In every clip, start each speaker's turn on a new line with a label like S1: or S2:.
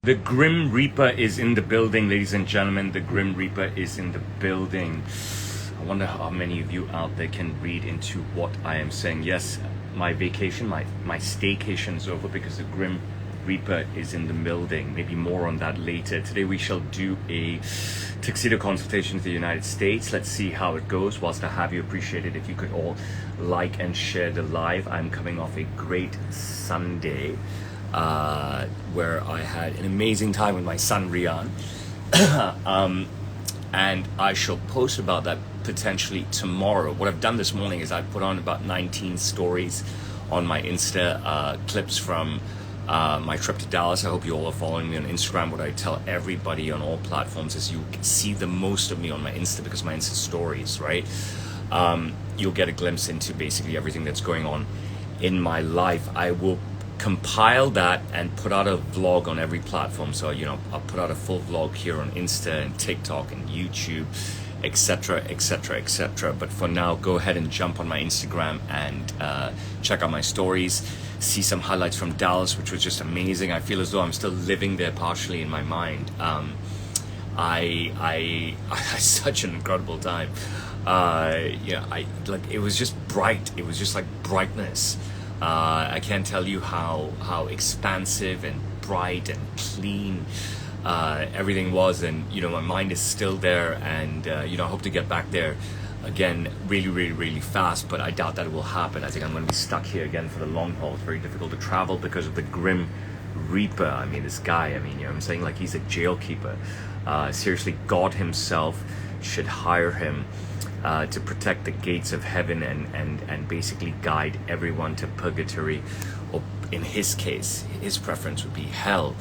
S1: The Grim Reaper is in the building, ladies and gentlemen. The Grim Reaper is in the building. I wonder how many of you out there can read into what I am saying. Yes, my vacation, my staycation is over because the Grim Reaper is in the building. Maybe more on that later. Today we shall do a tuxedo consultation to the United States. Let's see how it goes. Whilst I have you, appreciate it if you could all like and share the live. I'm coming off a great Sunday where I had an amazing time with my son Rian. And I shall post about that potentially tomorrow. What I've done this morning is I put on about 19 stories on my Insta, clips from my trip to Dallas. I hope you all are following me on Instagram. What I tell everybody on all platforms is you can see the most of me on my Insta because my Insta stories, right? You'll get a glimpse into basically everything that's going on in my life. I will compile that and put out a vlog on every platform. So, I'll put out a full vlog here on Insta and TikTok and YouTube, etc., etc., etc. But for now, go ahead and jump on my Instagram and check out my stories. See some highlights from Dallas, which was just amazing. I feel as though I'm still living there partially in my mind. I had such an incredible time. It was just bright. It was just like brightness. I can't tell you how expansive and bright and clean everything was, and my mind is still there, and I hope to get back there again really, really, really fast, but I doubt that it will happen. I think I'm going to be stuck here again for the long haul. It's very difficult to travel because of the Grim Reaper. I mean, this guy, I'm saying like he's a jailkeeper. Seriously, God himself should hire him to protect the gates of heaven and basically guide everyone to purgatory, or in his case, his preference would be hell.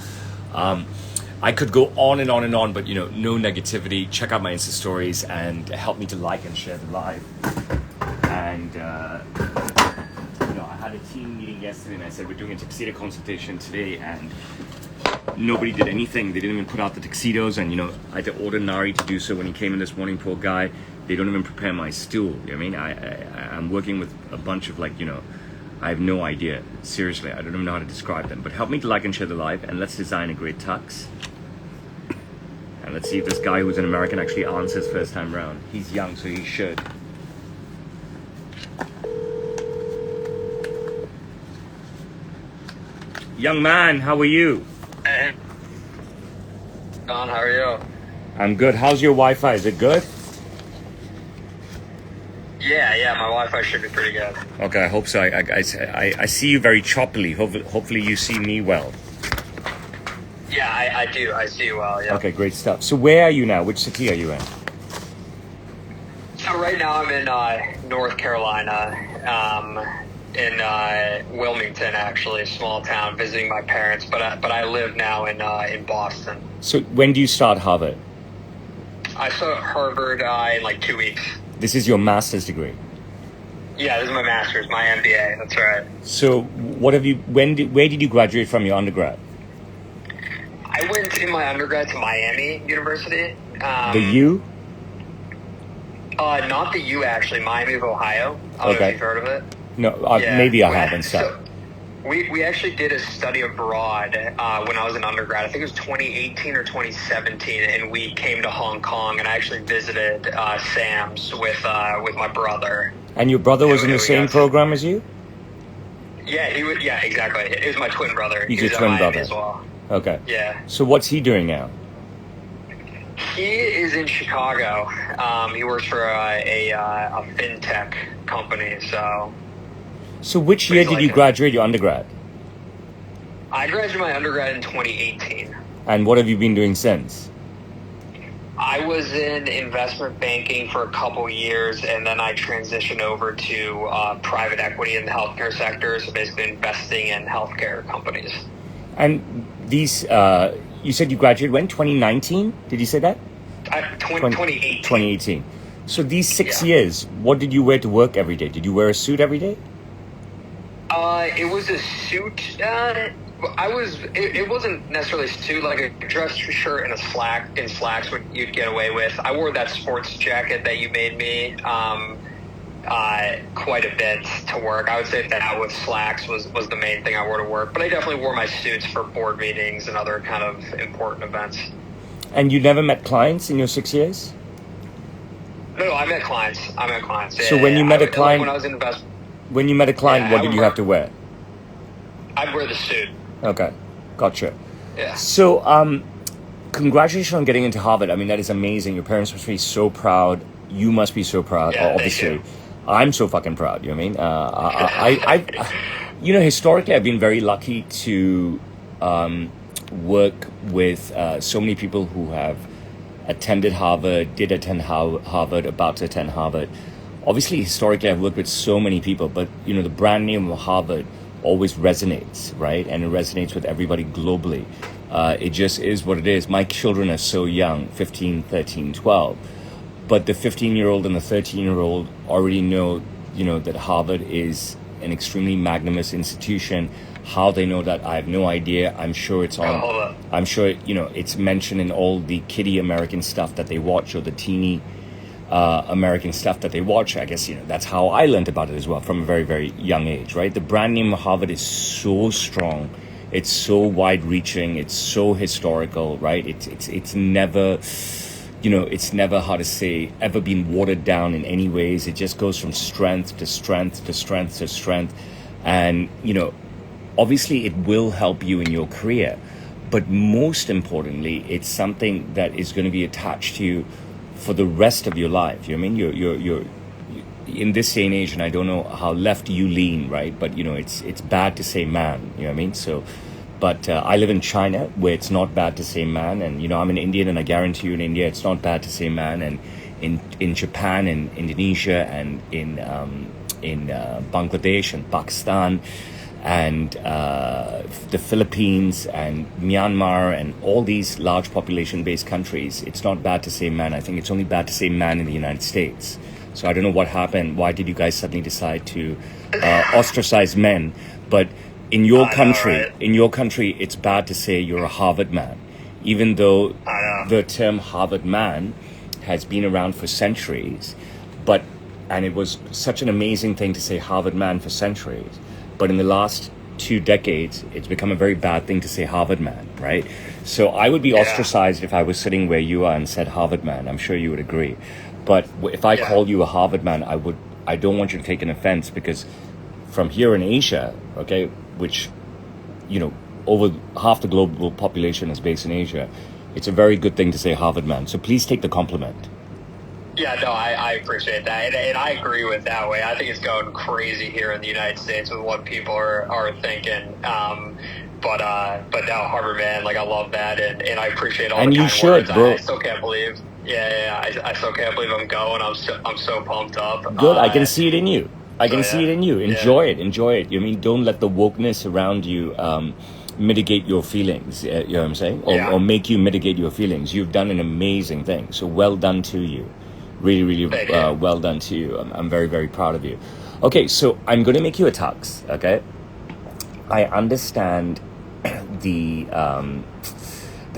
S1: I could go on and on and on, but no negativity. Check out my Insta stories and help me to like and share the live. And I had a team meeting yesterday, and I said we're doing a tuxedo consultation today, and nobody did anything. They didn't even put out the tuxedos, and I had to order Nari to do so when he came in this morning. Poor guy. They don't even prepare my stool. I'm working with a bunch of I have no idea. Seriously, I don't even know how to describe them. But help me to like and share the live, and let's design a great tux. And let's see if this guy who's an American actually answers first time round. He's young, so he should. Young man, how are you?
S2: Hey. Don, how are you?
S1: I'm good. How's your Wi-Fi? Is it good?
S2: Yeah, my Wi-Fi should be pretty good.
S1: Okay, I hope so. I see you very choppily. Hopefully you see me well.
S2: Yeah, I do. I see you well, yeah.
S1: Okay, great stuff. So where are you now? Which city are you in?
S2: So right now I'm in North Carolina, in Wilmington, actually, a small town, visiting my parents. But I live now in Boston.
S1: So when do you start Harvard?
S2: I start Harvard in like 2 weeks.
S1: This is your master's degree?
S2: Yeah, this is my master's, my MBA. That's right.
S1: So where did you graduate from your undergrad?
S2: I went in my undergrad to Miami University.
S1: The U?
S2: Not the U, actually. Miami of Ohio. I don't know if you've heard of it.
S1: No, maybe I haven't. So
S2: we actually did a study abroad when I was an undergrad. I think it was 2018 or 2017, and we came to Hong Kong, and I actually visited Sam's with my brother.
S1: And your brother was in the same program as you?
S2: Yeah, he was. Yeah, exactly. It was my twin brother.
S1: He's your twin brother
S2: as well.
S1: Okay.
S2: Yeah.
S1: So what's he doing now?
S2: He is in Chicago. He works for a fintech company.
S1: So which year did you graduate your undergrad?
S2: I graduated my undergrad in 2018.
S1: And what have you been doing since?
S2: I was in investment banking for a couple years, and then I transitioned over to private equity in the healthcare sector, so basically investing in healthcare companies.
S1: And these, you said you graduated when? 2019? Did you say that?
S2: 2018.
S1: 2018. So these 6 years, what did you wear to work every day? Did you wear a suit every day?
S2: It was a suit. It wasn't necessarily a suit, like a dress shirt and slacks what you'd get away with. I wore that sports jacket that you made me. quite a bit to work. I would say that with slacks was the main thing I wore to work, but I definitely wore my suits for board meetings and other kind of important events.
S1: And you never met clients in your 6 years?
S2: No, I met clients.
S1: So when you met a client,
S2: when I was in investment,
S1: when you met a client, what did you have to wear?
S2: I'd wear the suit.
S1: Okay, gotcha.
S2: Yeah.
S1: So, congratulations on getting into Harvard. I mean, that is amazing. Your parents must be so proud. You must be so proud.
S2: Yeah,
S1: obviously, I'm so fucking proud. You know what I mean? Historically, I've been very lucky to work with so many people who have attended Harvard, did attend Harvard, about to attend Harvard. Obviously, historically, I've worked with so many people, but the brand name of Harvard always resonates, right? And it resonates with everybody globally. It just is what it is. My children are so young, 15, 13, 12. But the 15-year-old and the 13-year-old already know, that Harvard is an extremely magnanimous institution. How they know that, I have no idea. I'm sure it's on.
S2: Hold up.
S1: I'm sure, it's mentioned in all the kiddie American stuff that they watch, or the teeny American stuff that they watch. I guess, that's how I learned about it as well from a very, very young age, right? The brand name of Harvard is so strong. It's so wide-reaching. It's so historical, right? It's never, it's never, how to say, ever been watered down in any ways. It just goes from strength to strength to strength to strength. And, obviously it will help you in your career. But most importantly, it's something that is going to be attached to you for the rest of your life. You know what I mean? You're in this day and age, and I don't know how left you lean, right? But it's bad to say man. You know what I mean? So, but I live in China, where it's not bad to say man, and I'm an Indian, and I guarantee you, in India, it's not bad to say man, and in Japan and Indonesia and in Bangladesh and Pakistan and the Philippines and Myanmar and all these large population-based countries, it's not bad to say man. I think it's only bad to say man in the United States. So I don't know what happened. Why did you guys suddenly decide to ostracize men? But in your country, it's bad to say you're a Harvard man, even though the term Harvard man has been around for centuries. And it was such an amazing thing to say Harvard man for centuries. But in the last 2 decades, it's become a very bad thing to say Harvard man, right? So I would be ostracized if I was sitting where you are and said Harvard man. I'm sure you would agree. But if I called you a Harvard man, I don't want you to take an offense, because from here in Asia, okay, which, over half the global population is based in Asia, it's a very good thing to say Harvard man. So please take the compliment.
S2: Yeah, no, I appreciate that, and I agree with that way. I think it's going crazy here in the United States with what people are thinking. But now Harvard man, I love that, and I appreciate all the kind words.
S1: Bro.
S2: I still can't believe. I still can't believe I'm going. I'm so pumped up.
S1: Good, I can see it in you. See it in you. Enjoy it. You mean, don't let the wokeness around you mitigate your feelings. You know what I'm saying? Or make you mitigate your feelings. You've done an amazing thing. So well done to you. Really, really well done to you. I'm very, very proud of you. Okay, so I'm going to make you a tux, okay? I understand the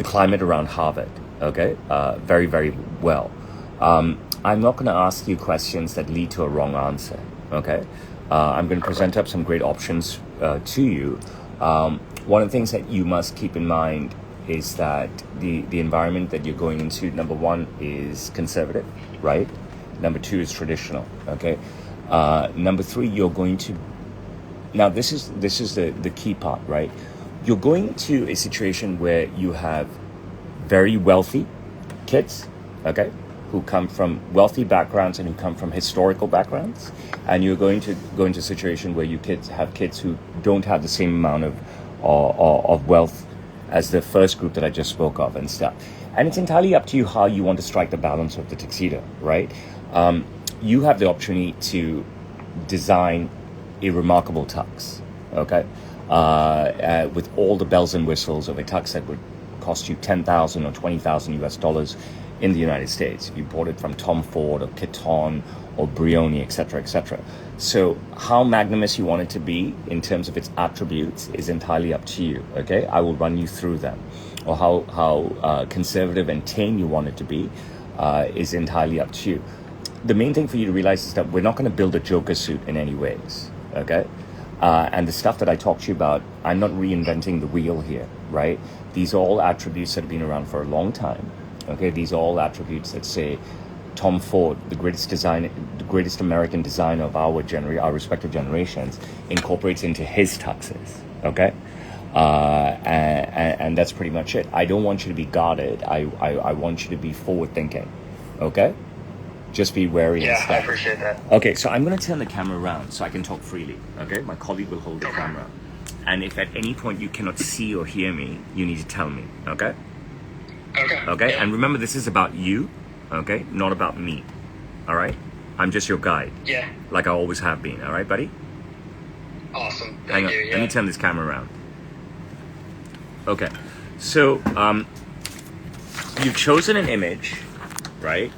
S1: climate around Harvard, okay? Very, very well. I'm not going to ask you questions that lead to a wrong answer, okay? I'm going to present up some great options to you. One of the things that you must keep in mind is that the environment that you're going into, number one, is conservative, right? Number two is traditional, okay? Number three, you're going to... Now, this is the key part, right? You're going to a situation where you have very wealthy kids, okay, who come from wealthy backgrounds and who come from historical backgrounds, and you're going to go into a situation where you have kids who don't have the same amount of wealth as the first group that I just spoke of and stuff. And it's entirely up to you how you want to strike the balance of the tuxedo, right? You have the opportunity to design a remarkable tux, okay? With all the bells and whistles of a tux that would cost you $10,000 or $20,000 US dollars in the United States. If you bought it from Tom Ford or Kiton or Brioni, etc., etc. So how magnanimous you want it to be in terms of its attributes is entirely up to you, okay? I will run you through them. Or how conservative and tame you want it to be is entirely up to you. the main thing for you to realize is that we're not going to build a Joker suit in any ways, okay? And the stuff that I talked to you about, I'm not reinventing the wheel here, right? These are all attributes that have been around for a long time, okay? These are all attributes that say Tom Ford, the greatest American designer of our respective generations, incorporates into his tuxes, okay? And that's pretty much it. I don't want you to be guarded. I want you to be forward thinking, okay? Just be wary and
S2: Yeah,
S1: stuff.
S2: I appreciate that.
S1: Okay, so I'm going to turn the camera around so I can talk freely, okay? My colleague will hold the camera. And if at any point you cannot see or hear me, you need to tell me, okay?
S2: Okay.
S1: Okay,
S2: Yeah.
S1: and remember, this is about you, okay? Not about me, all right? I'm just your guide,
S2: Yeah.
S1: like I always have been, all right, buddy?
S2: Awesome.
S1: Hang
S2: Thank
S1: on,
S2: you. Yeah.
S1: let me turn this camera around. Okay, so you've chosen an image, right?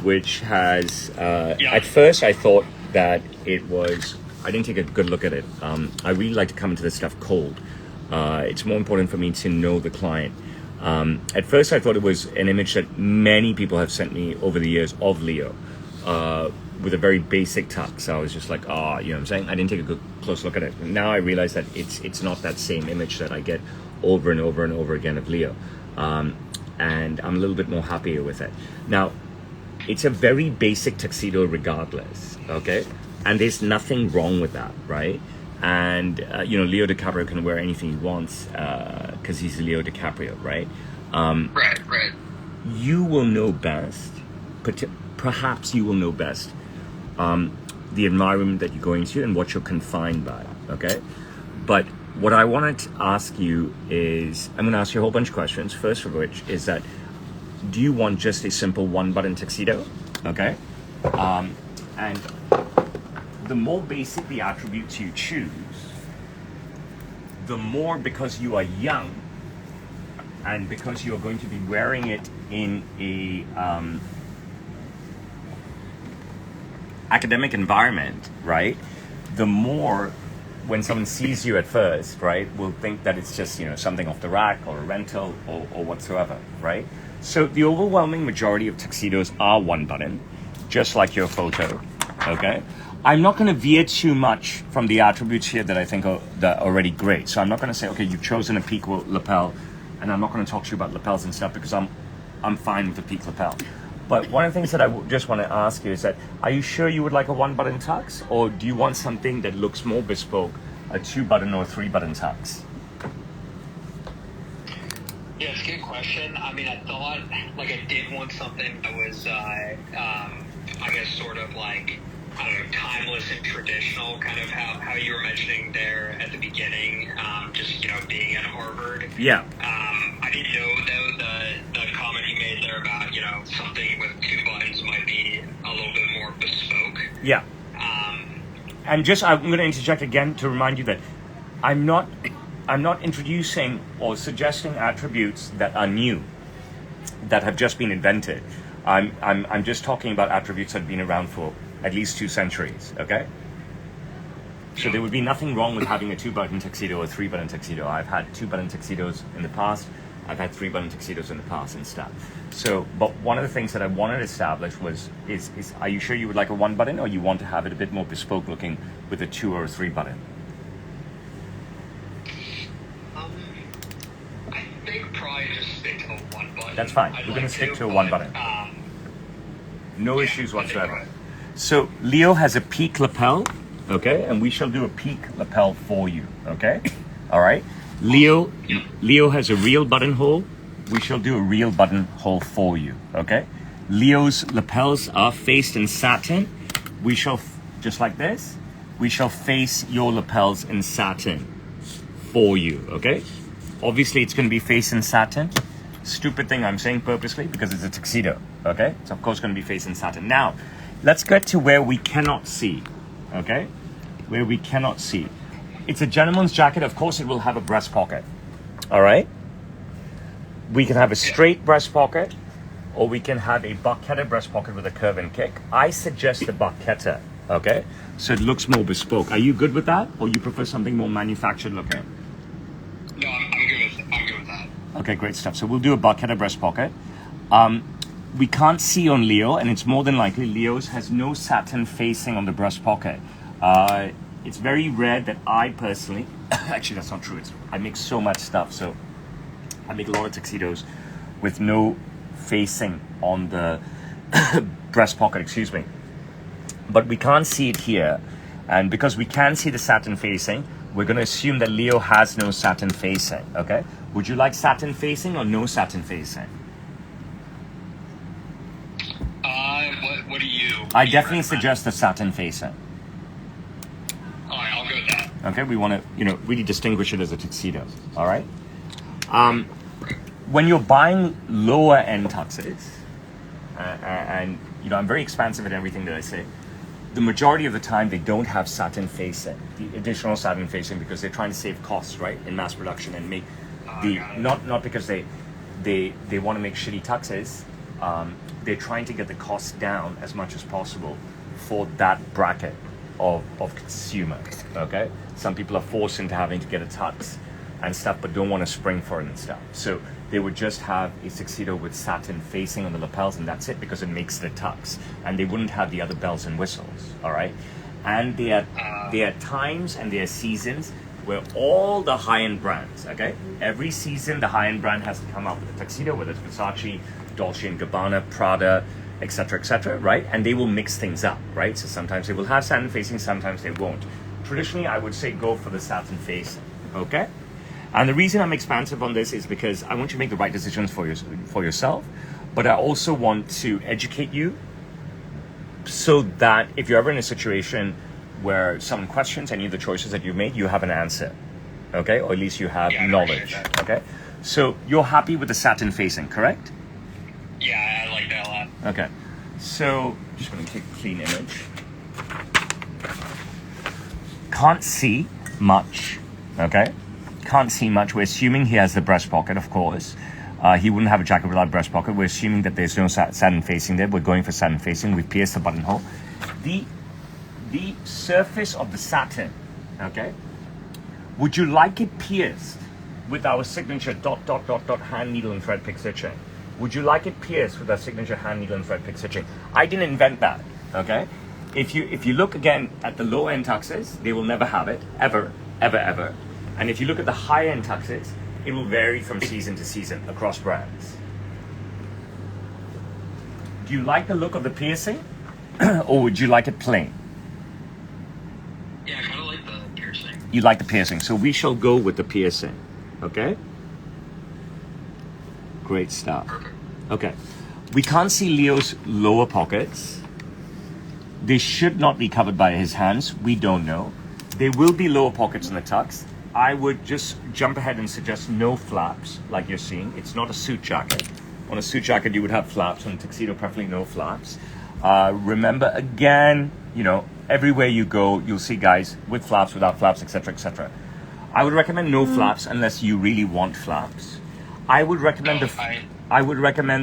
S1: Which has, at first I thought that it was, I didn't take a good look at it. I really like to come into this stuff cold. It's more important for me to know the client. At first I thought it was an image that many people have sent me over the years of Leo, with a very basic tux. So I was just like, you know what I'm saying? I didn't take a good close look at it. Now I realize that it's not that same image that I get over and over and over again of Leo. And I'm a little bit more happier with it. Now, it's a very basic tuxedo regardless, okay? And there's nothing wrong with that, right? And, Leo DiCaprio can wear anything he wants because he's Leo DiCaprio, right?
S2: Right.
S1: You will know best, perhaps you will know best, the environment that you're going to and what you're confined by, okay? But what I wanted to ask you is, I'm going to ask you a whole bunch of questions, first of which is that, do you want just a simple one-button tuxedo? Okay. And the more basic the attributes you choose, the more, because you are young and because you're going to be wearing it in a academic environment, right? The more, when someone sees you at first, right, will think that it's just, something off the rack or a rental or whatsoever, right? So the overwhelming majority of tuxedos are one button, just like your photo, okay? I'm not going to veer too much from the attributes here that I think are already great. So I'm not going to say, okay, you've chosen a peak lapel, and I'm not going to talk to you about lapels and stuff because I'm fine with the peak lapel. But one of the things that I just want to ask you is that, are you sure you would like a one-button tux, or do you want something that looks more bespoke, a two-button or a three-button tux?
S2: Yeah, it's a good question. I mean, I thought, I did want something that was, I guess, sort of timeless and traditional, kind of how you were mentioning there at the beginning, just, being at Harvard.
S1: Yeah.
S2: I didn't know, though, the comment you made there about, something with two buttons might be a little bit more bespoke.
S1: Yeah. And I'm going to interject again to remind you that I'm not introducing or suggesting attributes that are new, that have just been invented. I'm just talking about attributes that have been around for at least 2 centuries, okay? So there would be nothing wrong with having a 2-button tuxedo or a 3-button tuxedo. I've had 2-button tuxedos in the past. I've had 3-button tuxedos in the past and stuff. So, but one of the things that I wanted to establish is are you sure you would like a 1-button, or you want to have it a bit more bespoke looking with a 2 or a 3-button?
S2: I think probably just stick to the 1-button.
S1: That's fine. We're going to stick to a 1-button. No issues whatsoever. So Leo has a peak lapel, okay, and we shall do a peak lapel for you, okay? All right. Leo has a real buttonhole. We shall do a real buttonhole for you, okay? Leo's lapels are faced in satin. We shall, just like this, we shall face your lapels in satin for you, okay? Obviously, it's going to be faced in satin. Stupid thing I'm saying purposely because it's a tuxedo, okay? It's of course going to be faced in satin. Now, let's get to where we cannot see, okay? Where we cannot see. It's a gentleman's jacket. Of course, it will have a breast pocket, all right? We can have a straight breast pocket, or we can have a barchetta breast pocket with a curve and kick. I suggest the barchetta, okay? So it looks more bespoke. Are you good with that, or you prefer something more manufactured looking?
S2: No, I'm good with that.
S1: Okay, great stuff. So we'll do a barchetta breast pocket. we can't see on Leo, and it's more than likely Leo's has no satin facing on the breast pocket. It's very rare that I personally, actually that's not true, I make so much stuff, so I make a lot of tuxedos with no facing on the breast pocket, excuse me. But we can't see it here, and because we can see the satin facing, we're going to assume that Leo has no satin facing, okay? Would you like satin facing or no satin facing?
S2: What do you...
S1: I definitely suggest the satin facing.
S2: Alright, I'll go with that.
S1: Okay, we want to, really distinguish it as a tuxedo, all right? When you're buying lower end tuxes, and I'm very expansive at everything that I say, the majority of the time they don't have satin facing, the additional satin facing, because they're trying to save costs, right, in mass production and make not because they want to make shitty tuxes. They're trying to get the cost down as much as possible for that bracket of consumers. Okay, some people are forced into having to get a tux and stuff, but don't want to spring for it and stuff. So they would just have a tuxedo with satin facing on the lapels, and that's it, because it makes it a tux, and they wouldn't have the other bells and whistles. All right, and there are times and there are seasons where all the high-end brands, okay, every season the high-end brand has to come out with a tuxedo, whether it's Versace, Dolce & Gabbana, Prada, etc., right? And they will mix things up, right? So sometimes they will have satin facing, sometimes they won't. Traditionally, I would say go for the satin facing, okay? And the reason I'm expansive on this is because I want you to make the right decisions for yourself, but I also want to educate you so that if you're ever in a situation where someone questions any of the choices that you've made, you have an answer, okay? Or at least you have knowledge, okay? So you're happy with the satin facing, correct?
S2: Yeah, I like that a lot.
S1: Okay, so just going to take a clean image. Can't see much, okay? Can't see much. We're assuming he has the breast pocket, of course. He wouldn't have a jacket without breast pocket. We're assuming that there's no satin facing there. We're going for satin facing. We've pierced the buttonhole. The surface of the satin, okay? Would you like it pierced with our signature ... hand, needle, and thread pick stitching? Would you like it pierced with our signature hand, needle, and thread pick stitching? I didn't invent that, okay? If you look again at the low end tuxes, they will never have it, ever. And if you look at the high end tuxes, it will vary from season to season across brands. Do you like the look of the piercing, or would you like it plain?
S2: Yeah, I kind of like the piercing.
S1: You like the piercing, so we shall go with the piercing, okay? Great stuff.
S2: Perfect.
S1: Okay, we can't see Leo's lower pockets. They should not be covered by his hands. We don't know. There will be lower pockets in the tux. I would just jump ahead and suggest no flaps, like you're seeing. It's not a suit jacket. On a suit jacket, you would have flaps. On a tuxedo, preferably no flaps. Remember, again, everywhere you go, you'll see guys with flaps, without flaps, etc. I would recommend no flaps unless you really want flaps. I would recommend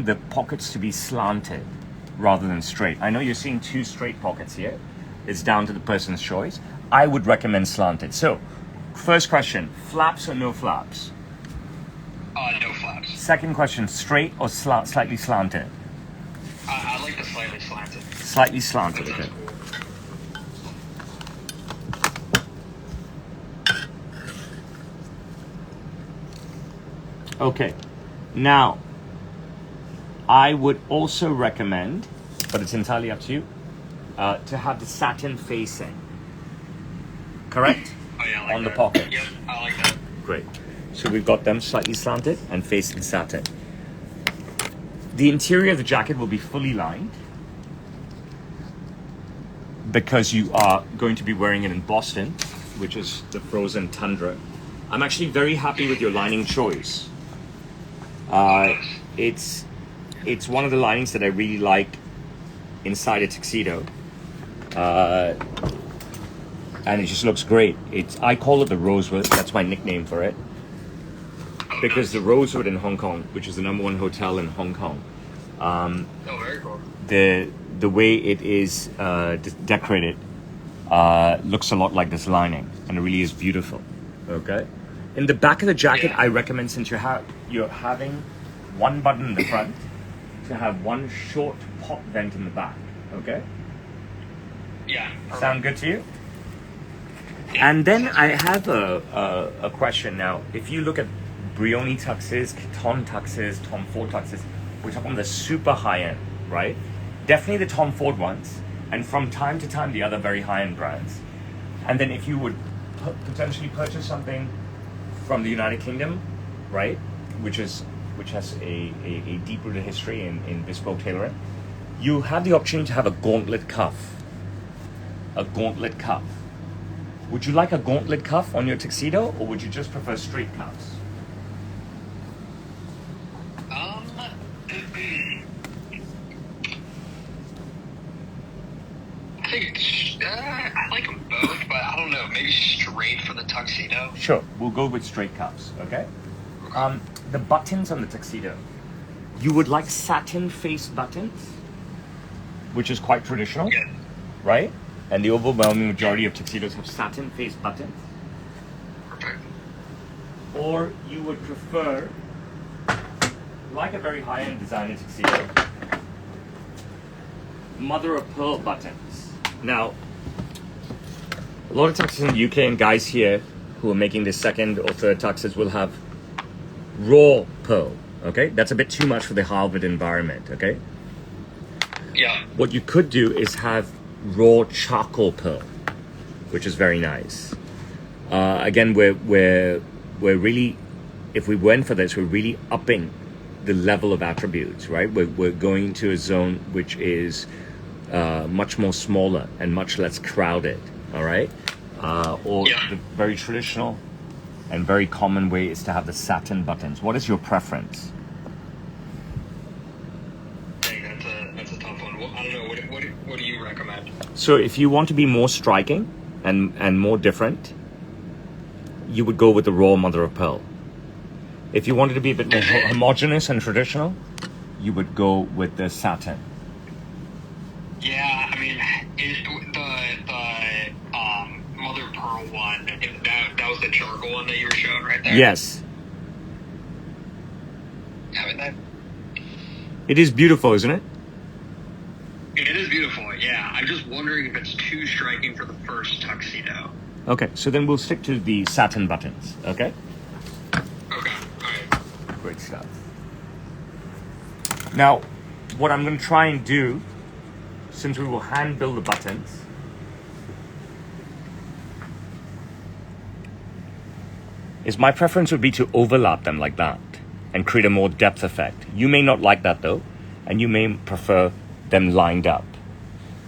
S1: the pockets to be slanted rather than straight. I know you're seeing two straight pockets here. It's down to the person's choice. I would recommend slanted. So, first question, flaps or no flaps?
S2: No flaps.
S1: Second question, straight or slightly slanted?
S2: I like the slightly slanted.
S1: Slightly slanted, okay. Okay, now, I would also recommend, but it's entirely up to you, to have the satin facing. Correct?
S2: Oh, yeah, I like
S1: on
S2: that.
S1: The pocket.
S2: Yep, I like that.
S1: Great. So we've got them slightly slanted and facing satin. The interior of the jacket will be fully lined because you are going to be wearing it in Boston, which is the frozen tundra. I'm actually very happy with your lining choice. It's one of the linings that I really like inside a tuxedo. And it just looks great. I call it the rosewood. That's my nickname for it. Because the Rosewood in Hong Kong, which is the #1 hotel in Hong Kong,
S2: very cool.
S1: The way it is decorated looks a lot like this lining, and it really is beautiful. Okay. In the back of the jacket, I recommend, since you're having one button in the front, to have one short pop vent in the back. Okay?
S2: Yeah.
S1: Sound good to you?
S2: Yeah.
S1: And then I have a question now. If you look at Brioni tuxes, Tom tuxes, Tom Ford tuxes, we're talking the super high end, right? Definitely the Tom Ford ones, and from time to time the other very high end brands. And then if you would potentially purchase something from the United Kingdom, right, which has a deep-rooted history in bespoke tailoring, you have the opportunity to have a gauntlet cuff. A gauntlet cuff. Would you like a gauntlet cuff on your tuxedo, or would you just prefer straight cuffs?
S2: I think I like them both, but I don't know. Maybe straight for the tuxedo.
S1: Sure, we'll go with straight cuffs, okay? The buttons on the tuxedo. You would like satin face buttons, which is quite traditional,
S2: Yeah.
S1: right? And the overwhelming majority of tuxedos have satin face buttons.
S2: Perfect.
S1: Or you would prefer, like a very high-end designer tuxedo, mother of pearl buttons. Now, a lot of tuxes in the UK and guys here who are making the second or third tuxes will have raw pearl, okay? That's a bit too much for the Harvard environment, okay?
S2: Yeah.
S1: What you could do is have raw charcoal pearl, which is very nice. Again, we're really, if we went for this, we're really upping the level of attributes, right? We're going to a zone which is much more smaller and much less crowded, all right?
S2: Yeah.
S1: The very traditional and very common way is to have the satin buttons. What is your preference?
S2: I think that's a tough one. Well, I don't know. What do you recommend?
S1: So if you want to be more striking and more different, you would go with the raw mother of pearl. If you wanted to be a bit more homogeneous and traditional, you would go with the satin.
S2: Yeah, I mean, the mother of pearl one. That was the charcoal one that you were showing right there.
S1: Yes,
S2: I mean that.
S1: it is beautiful, isn't it?
S2: It is beautiful. Yeah, I'm just wondering if it's too striking for the first tuxedo.
S1: Okay, so then we'll stick to the satin buttons, okay?
S2: Okay. All right.
S1: Great stuff. Now, what I'm going to try and do, since we will hand build the buttons, is my preference would be to overlap them like that and create a more depth effect. You may not like that though, and you may prefer them lined up.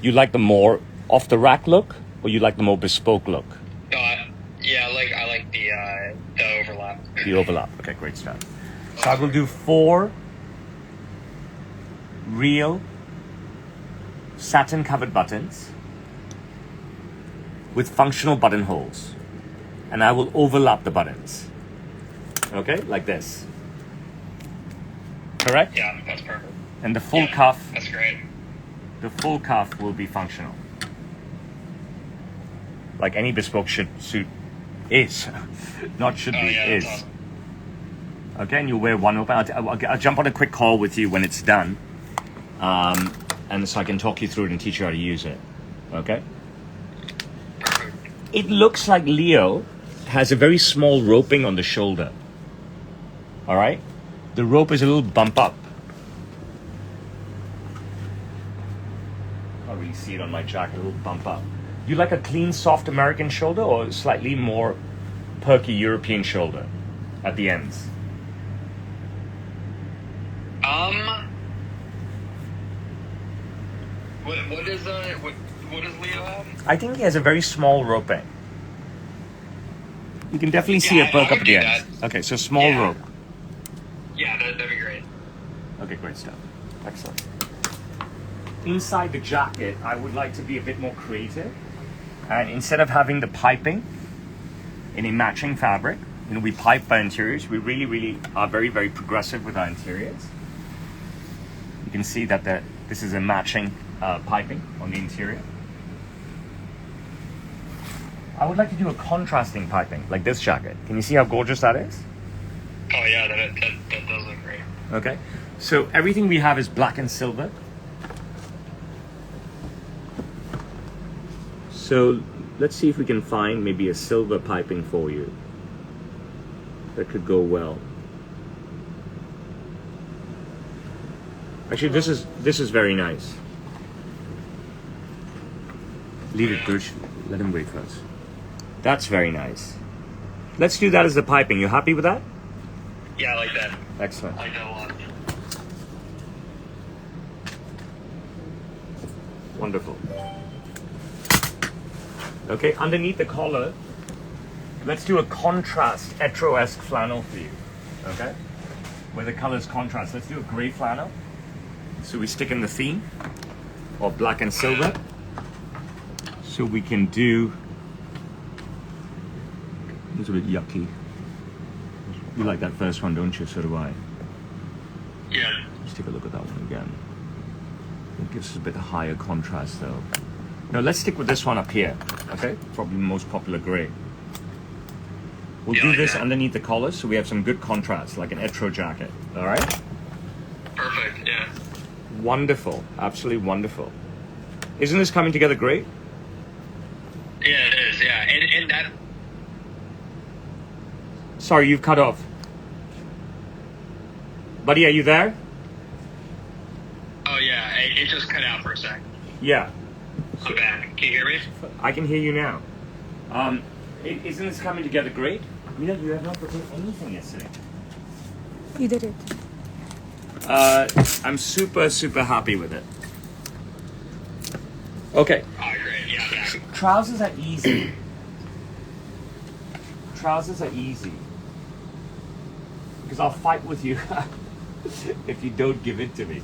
S1: You like the more off the rack look, or you like the more bespoke look?
S2: Yeah, I like the overlap.
S1: The overlap. Okay, great stuff. So I will do 4 real satin covered buttons with functional buttonholes, and I will overlap the buttons. Okay, like this. Correct?
S2: Yeah, that's perfect.
S1: And the full
S2: Yeah,
S1: cuff,
S2: That's great.
S1: the full cuff will be functional. Like any bespoke suit is. Not should be,
S2: Yeah,
S1: is.
S2: that's awesome.
S1: Okay, and you'll wear one open. I'll jump on a quick call with you when it's done. And so I can talk you through it and teach you how to use it. Okay?
S2: Perfect.
S1: It looks like Leo has a very small roping on the shoulder. All right? The rope is a little bump up. Can't really see it on my jacket, a little bump up. You like a clean, soft American shoulder or a slightly more perky European shoulder at the ends?
S2: What does Leo have?
S1: I think he has a very small roping. You can definitely see it perk
S2: I
S1: up
S2: would
S1: at the
S2: do
S1: ends. Okay, so small
S2: Yeah.
S1: rope.
S2: Yeah, that'd be great.
S1: Okay, great stuff. Excellent. Inside the jacket, I would like to be a bit more creative. And instead of having the piping in a matching fabric, we pipe our interiors. We really are very, very progressive with our interiors. You can see that this is a matching piping on the interior. I would like to do a contrasting piping, like this jacket. Can you see how gorgeous that is?
S2: Oh yeah, that does look great.
S1: Okay, so everything we have is black and silver. So let's see if we can find maybe a silver piping for you that could go well. Actually, this is very nice. Leave it, Gush. Let him wait first. That's very nice. Let's do that as the piping. You happy with that?
S2: Yeah, I like that.
S1: Excellent.
S2: I like that a lot.
S1: Wonderful. Okay, underneath the collar, let's do a contrast etro-esque flannel for you. Okay? Where the colors contrast. Let's do a gray flannel. So we stick in the theme of black and silver. So we can do. It's a bit yucky. You like that first one, don't you? So do I.
S2: Yeah.
S1: Let's take a look at that one again. It gives us a bit higher contrast though. Now let's stick with this one up here, okay? Probably the most popular gray. We'll do this underneath the collar so we have some good contrast, like an etro jacket, all right?
S2: Perfect, yeah.
S1: Wonderful, absolutely wonderful. Isn't this coming together great?
S2: Yeah, it is, yeah. And that...
S1: Sorry, you've cut off. Buddy, are you there?
S2: Oh, yeah, it just cut out for a sec.
S1: Yeah.
S2: I'm back. Can you hear me?
S1: I can hear you now. Isn't this coming together great? You know, you have not prepared anything yesterday.
S3: You did it.
S1: I'm super, super happy with it. Okay.
S2: Oh, great. Yeah, yeah.
S1: Trousers are easy. Trousers are easy. Because I'll fight with you if you don't give in to me.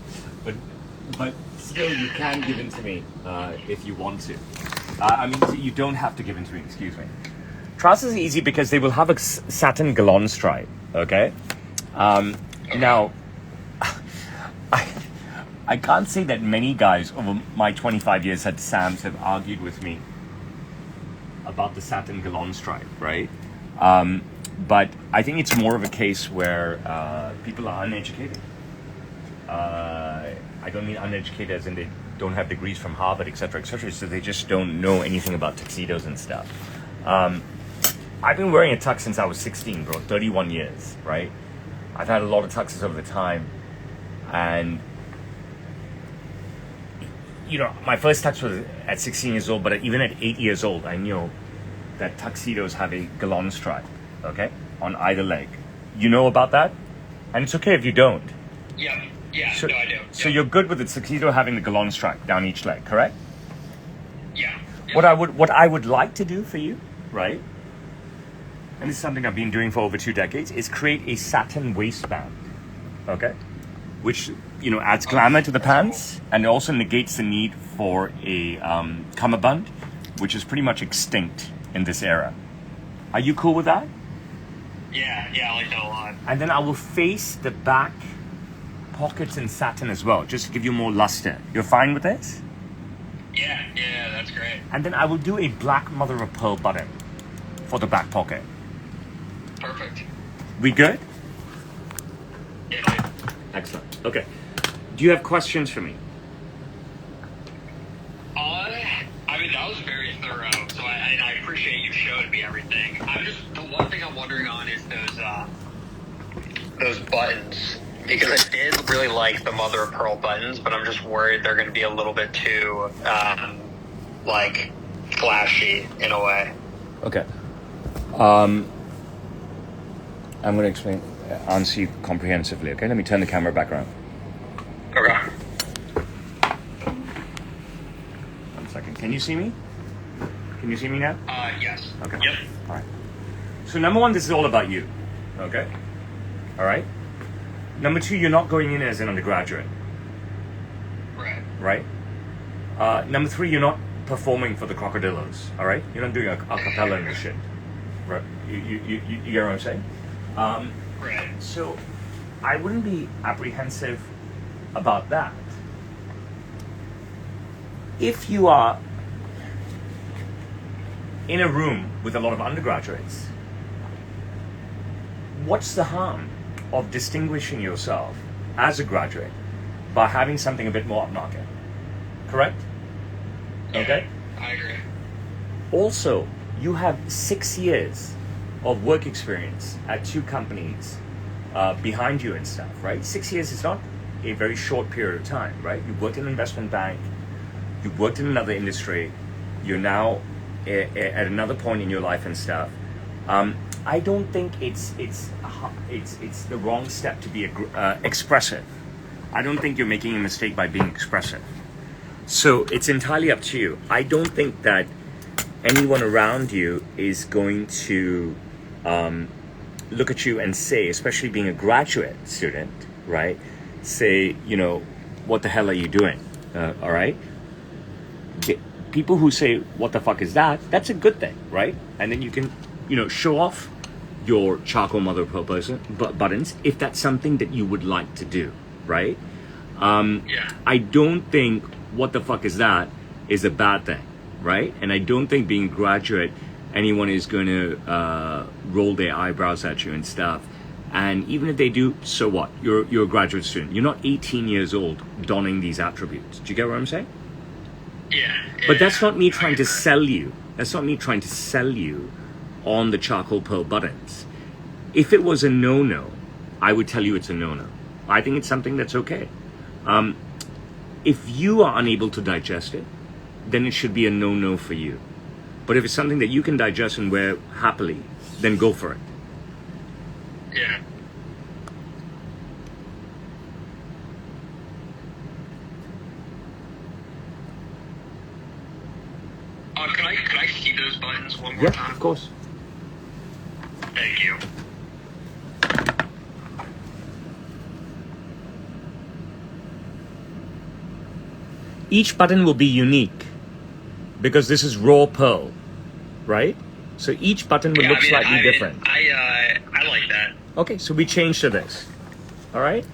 S1: But still, you can give in to me if you want to. I mean, you don't have to give in to me, excuse me. Trousers are easy because they will have a satin galon stripe, okay? Now, I can't say that many guys over my 25 years at Sam's have argued with me about the satin galon stripe, right? But I think it's more of a case where people are uneducated. I don't mean uneducated as in they don't have degrees from Harvard, etc., so they just don't know anything about tuxedos and stuff. I've been wearing a tux since I was 16, bro, 31 years, right? I've had a lot of tuxes over the time, and you know, my first tux was at 16 years old, but even at 8 years old, I knew that tuxedos have a galon stripe, okay, on either leg. You know about that? And it's okay if you don't.
S2: Yeah, yeah,
S1: So,
S2: no, I do.
S1: so
S2: Yep.
S1: you're good with the tuxedo having the galon stripe down each leg, correct?
S2: Yeah. Yep.
S1: What I would like to do for you, right? And this is something I've been doing for over 2 decades, is create a satin waistband, okay? Which, you know, adds glamour to the pants and also negates the need for a cummerbund, which is pretty much extinct in this era. Are you cool with that?
S2: Yeah, I like that a lot.
S1: And then I will face the back pockets in satin as well, just to give you more luster. You're fine with this?
S2: Yeah, that's great.
S1: And then I will do a black mother of pearl button for the back pocket.
S2: Perfect.
S1: We good?
S2: Yeah.
S1: Excellent. Okay. Do you have questions for me?
S2: I mean, that was very thorough, so I appreciate you showing me everything. The one thing I'm wondering on is those buttons. Because I did really like the mother of pearl buttons, but I'm just worried they're going to be a little bit too, like, flashy in a way.
S1: Okay. I'm going to answer you comprehensively, okay? Let me turn the camera back around.
S2: Okay.
S1: 1 second. Can you see me? Can you see me now?
S2: Yes.
S1: Okay.
S2: Yep.
S1: All right. So number one, this is all about you, okay? All right? Number two, you're not going in as an undergraduate,
S2: Right.
S1: right? Number three, you're not performing for the Crocodillos, all right? You're not doing a cappella and shit, right? You get what I'm saying?
S2: Right.
S1: So I wouldn't be apprehensive about that. If you are in a room with a lot of undergraduates, what's the harm of distinguishing yourself as a graduate by having something a bit more upmarket. Correct? Okay?
S2: I agree.
S1: Also, you have 6 years of work experience at 2 companies behind you and stuff, right? 6 years is not a very short period of time, right? You worked in an investment bank, you worked in another industry, you're now at another point in your life and stuff. I don't think it's the wrong step to be expressive. I don't think you're making a mistake by being expressive. So it's entirely up to you. I don't think that anyone around you is going to look at you and say, especially being a graduate student, right? Say, you know, what the hell are you doing? All right? People who say, what the fuck is that? That's a good thing, right? And then you can, you know, show off your charcoal mother of pearl buttons if that's something that you would like to do, right?
S2: Yeah.
S1: I don't think what the fuck is that is a bad thing, right? And I don't think being a graduate, anyone is going to roll their eyebrows at you and stuff. And even if they do, so what? You're a graduate student. You're not 18 years old donning these attributes. Do you get what I'm saying?
S2: Yeah.
S1: But that's not me trying to sell you. That's not me trying to sell you on the charcoal pearl buttons. If it was a no-no, I would tell you it's a no-no. I think it's something that's okay. If you are unable to digest it, then it should be a no-no for you. But if it's something that you can digest and wear happily, then go for it.
S2: Yeah. Can I see those buttons one more time?
S1: Of course.
S2: Thank you.
S1: Each button will be unique because this is raw pearl, right? So each button will look slightly different.
S2: I like that.
S1: Okay, so we change to this. All right?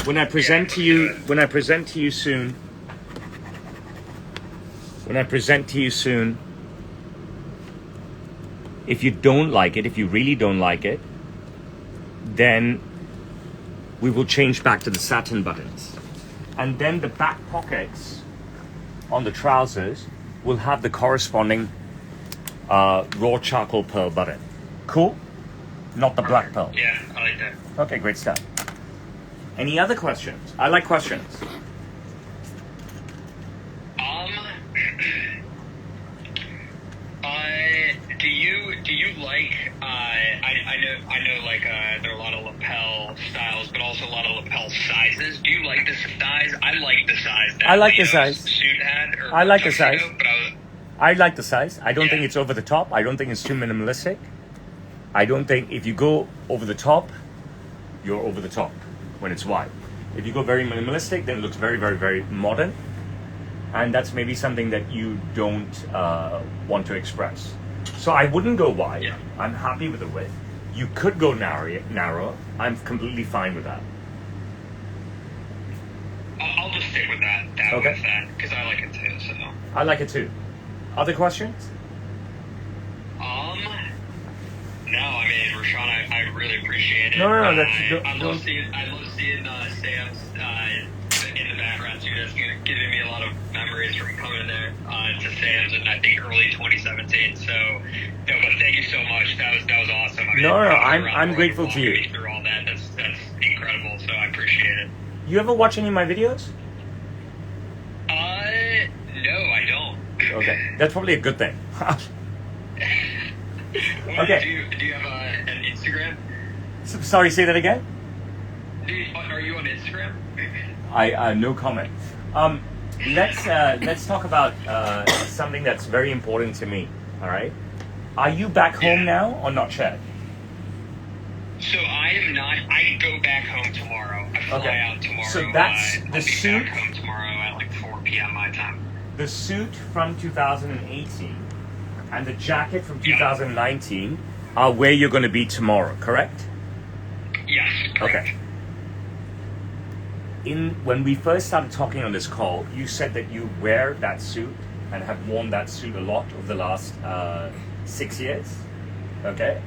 S1: When I present to you soon, if you don't like it, if you really don't like it, then we will change back to the satin buttons. And then the back pockets on the trousers will have the corresponding raw charcoal pearl button. Cool? Not the black pearl.
S2: Yeah, I like that.
S1: Okay, great stuff. Any other questions? I like questions.
S2: Do you like? I know like there are a lot of lapel styles, but also a lot of lapel sizes. Do you like the size? I like the size. That
S1: I like the
S2: Leo's
S1: size.
S2: Suit had. Or
S1: I like the
S2: tuxedo,
S1: size.
S2: But
S1: I like the size. I don't
S2: Yeah.
S1: think it's over the top. I don't think it's too minimalistic. I don't think if you go over the top, you're over the top when it's wide. If you go very minimalistic, then it looks very, very, very modern. And that's maybe something that you don't want to express. So I wouldn't go wide.
S2: Yeah.
S1: I'm happy with the width. You could go narrow. I'm completely fine with that.
S2: I'll just stick with that.
S1: Okay.
S2: With that because I like it too. So.
S1: I like it too. Other questions?
S2: No, I mean, Roshan, I really appreciate it.
S1: No,
S2: I love seeing Sam's in the background too. That's giving me a lot of memories from coming there to Sam's, and I think early 2017. So, no, but thank you so much. That was awesome. I mean,
S1: I'm grateful to you.
S2: Through all that, that's incredible. So I appreciate it.
S1: You ever watch any of my videos?
S2: No, I don't.
S1: Okay, that's probably a good thing. Okay.
S2: Do you have an Instagram?
S1: Sorry, say that again?
S2: Are you on Instagram?
S1: I no comment. Let's talk about something that's very important to me. All right. Are you back home now or not yet?
S2: So I am not. I go back home tomorrow. I fly out tomorrow.
S1: So that's the
S2: I'll be
S1: suit.
S2: back home tomorrow at like 4 p.m. my time.
S1: The suit from 2018 and the jacket from 2019 are where you're going to be tomorrow, correct?
S2: Yes. Correct.
S1: Okay. When we first started talking on this call, you said that you wear that suit and have worn that suit a lot over the last 6 years, okay?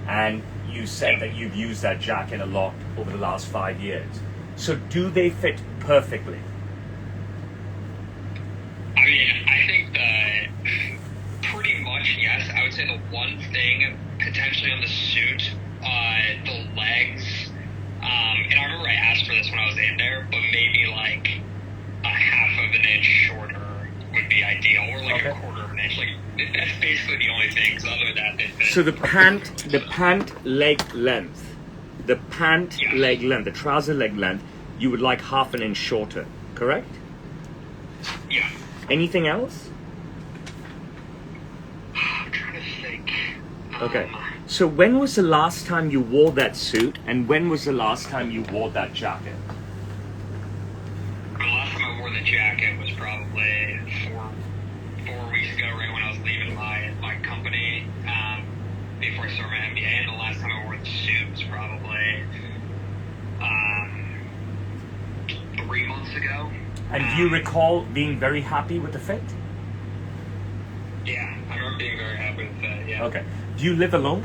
S1: And you said that you've used that jacket a lot over the last 5 years. So do they fit perfectly?
S2: I mean, I think that pretty much yes. I would say the one thing potentially on the suit, the legs, and I remember I asked for this when I was in there, but maybe like a half of an inch shorter would be ideal, or like a quarter of an inch. Like that's basically the only thing. 'Cause other than that, they fit.
S1: So the pant leg length, the trouser leg length, you would like half an inch shorter, correct?
S2: Yeah.
S1: Anything else?
S2: I'm trying to think.
S1: Okay. So when was the last time you wore that suit, and when was the last time you wore that jacket?
S2: The last time I wore the jacket was probably four weeks ago, right when I was leaving my company, before I started my MBA. And the last time I wore the suit was probably 3 months ago.
S1: And do you recall being very happy with the fit?
S2: Yeah, I remember being very happy with that. Yeah.
S1: Okay. Do you live alone?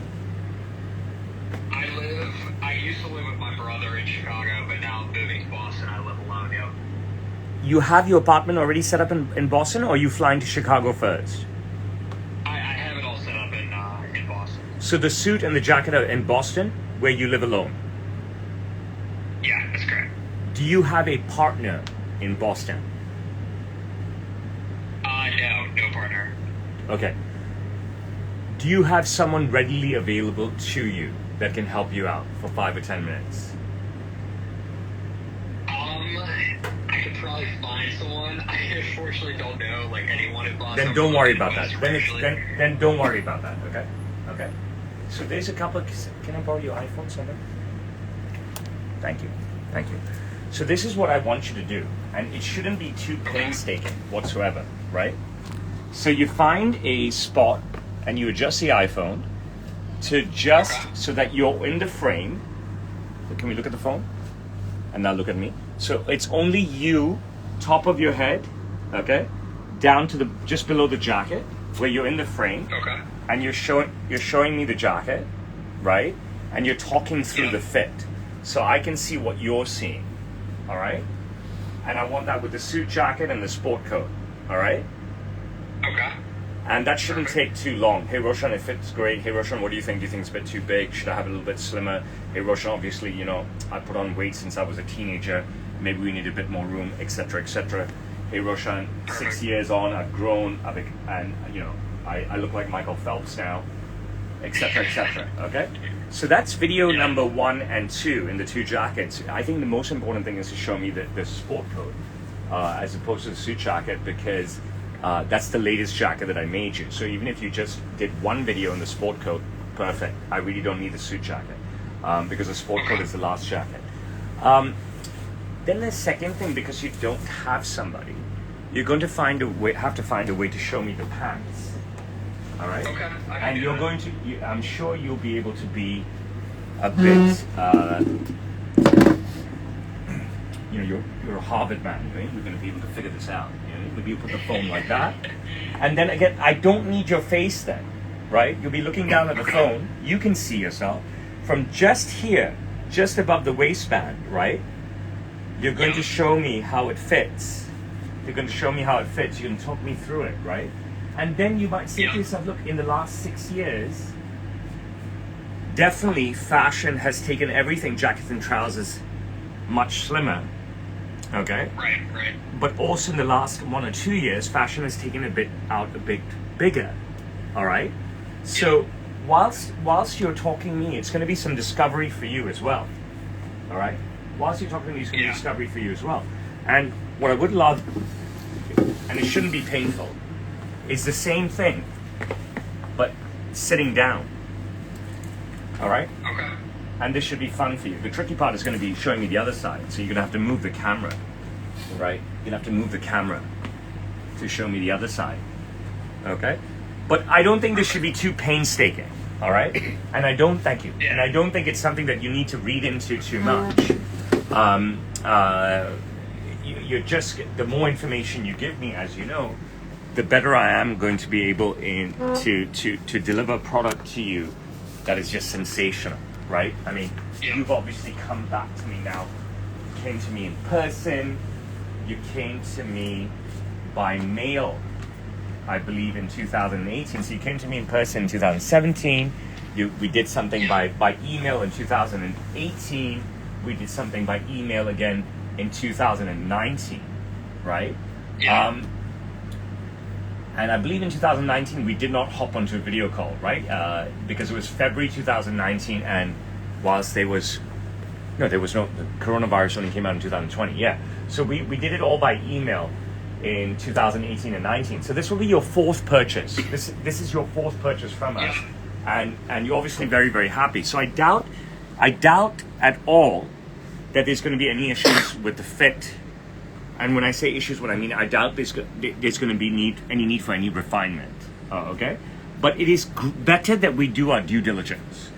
S2: I used to live with my brother in Chicago, but now I'm moving to Boston. I live alone. Yep.
S1: You have your apartment already set up in Boston, or are you flying to Chicago first?
S2: I have it all set up in Boston.
S1: So the suit and the jacket are in Boston, where you live alone.
S2: Yeah, that's correct.
S1: Do you have a partner in Boston?
S2: No partner.
S1: Okay. Do you have someone readily available to you that can help you out for 5 or 10 minutes?
S2: I could probably find someone. I unfortunately don't know like anyone in Boston.
S1: Then don't worry about that. Then don't worry about that. Okay. Okay. So there's a couple. Can I borrow your iPhone, someone? Thank you. Thank you. So this is what I want you to do, and it shouldn't be too painstaking whatsoever, right? So you find a spot and you adjust the iPhone to so that you're in the frame. Can we look at the phone? And now look at me. So it's only you, top of your head, okay, down to just below the jacket, where you're in the frame.
S2: Okay.
S1: And you're showing me the jacket, right? And you're talking through the fit, so I can see what you're seeing. All right. And I want that with the suit jacket and the sport coat. All right.
S2: Okay.
S1: And that shouldn't take too long. Hey Roshan, it fits great. Hey Roshan, what do you think? Do you think it's a bit too big? Should I have it a little bit slimmer? Hey Roshan, obviously, I put on weight since I was a teenager. Maybe we need a bit more room, etc., etc. Hey Roshan, 6 years on, I've grown, I look like Michael Phelps now, etc., etc. Okay? So that's video number 1 and 2 in the 2 jackets. I think the most important thing is to show me the sport coat as opposed to the suit jacket, because that's the latest jacket that I made you. So even if you just did one video in the sport coat, perfect. I really don't need the suit jacket because the sport coat is the last jacket. Then the second thing, because you don't have somebody, you're going to have to find a way to show me the pants. All right?
S2: Okay.
S1: And you're going to, I'm sure you'll be able to be a bit, you're a Harvard man, right? You're going to be able to figure this out. Maybe you put the phone like that. And then again, I don't need your face then, right? You'll be looking down at the phone. You can see yourself from just here, just above the waistband, right? You're going to show me how it fits. You're going to show me how it fits. You're going to talk me through it, right? And then you might say to yourself, look, in the last 6 years, definitely fashion has taken everything, jackets and trousers, much slimmer. Okay?
S2: Right.
S1: But also in the last 1 or 2 years, fashion has taken a bit bigger. All right? So whilst you're talking to me, it's going to be some discovery for you as well. All right? Whilst you're talking to me, it's going to be discovery for you as well. And what I would love, and it shouldn't be painful, is the same thing, but sitting down. All right?
S2: Okay.
S1: And this should be fun for you. The tricky part is going to be showing me the other side. So you're going to have to move the camera, right? You're going to have to move the camera to show me the other side. Okay? But I don't think this should be too painstaking. All right? And I don't, thank you. And I don't think it's something that you need to read into too much. You're just, the more information you give me, as you know, the better I am going to be able to deliver a product to you that is just sensational. Right? I mean, you've obviously come back to me now came to me in person. You came to me by mail, I believe, in 2018. So you came to me in person in 2017. We did something by email in 2018. We did something by email again in 2019, right?
S2: Yeah.
S1: And I believe in 2019 we did not hop onto a video call, right? Because it was February 2019, and whilst the coronavirus only came out in 2020, yeah. So we did it all by email in 2018 and 19. So this will be your fourth purchase. This is your fourth purchase from us, and you're obviously very, very happy. So I doubt at all that there's going to be any issues with the fit. And when I say issues, what I mean, I doubt there's going to be any need for any refinement. Okay, but it is better that we do our due diligence,